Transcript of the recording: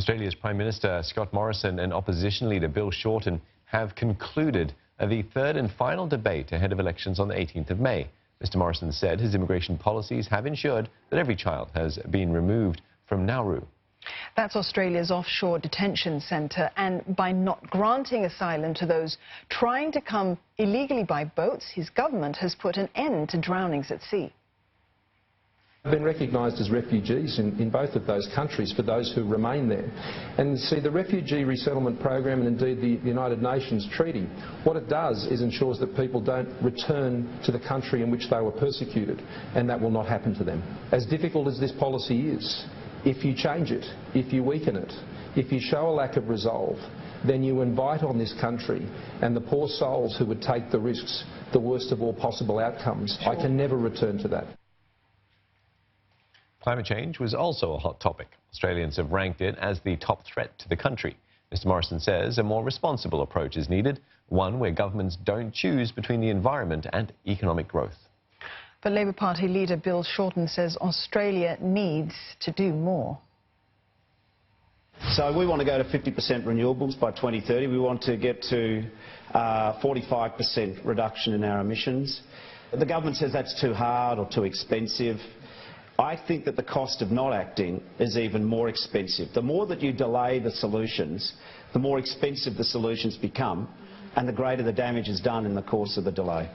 Australia's Prime Minister Scott Morrison and opposition leader Bill Shorten have concluded the third and final debate ahead of elections on the 18th of May. Mr. Morrison said his immigration policies have ensured that every child has been removed from Nauru. That's Australia's offshore detention centre, and by not granting asylum to those trying to come illegally by boats, his government has put an end to drownings at sea. Have been recognised as refugees in both of those countries for those who remain there. And see, the Refugee Resettlement Program and indeed the United Nations Treaty, what it does is ensures that people don't return to the country in which they were persecuted, and that will not happen to them. As difficult as this policy is, if you change it, if you weaken it, if you show a lack of resolve, then you invite on this country and the poor souls who would take the risks, the worst of all possible outcomes. I can never return to that. Climate change was also a hot topic. Australians have ranked it as the top threat to the country. Mr. Morrison says a more responsible approach is needed, one where governments don't choose between the environment and economic growth. But Labour Party leader Bill Shorten says Australia needs to do more. So we want to go to 50% renewables by 2030. We want to get to 45% reduction in our emissions. The government says that's too hard or too expensive. I think that the cost of not acting is even more expensive. The more that you delay the solutions, the more expensive the solutions become, and the greater the damage is done in the course of the delay.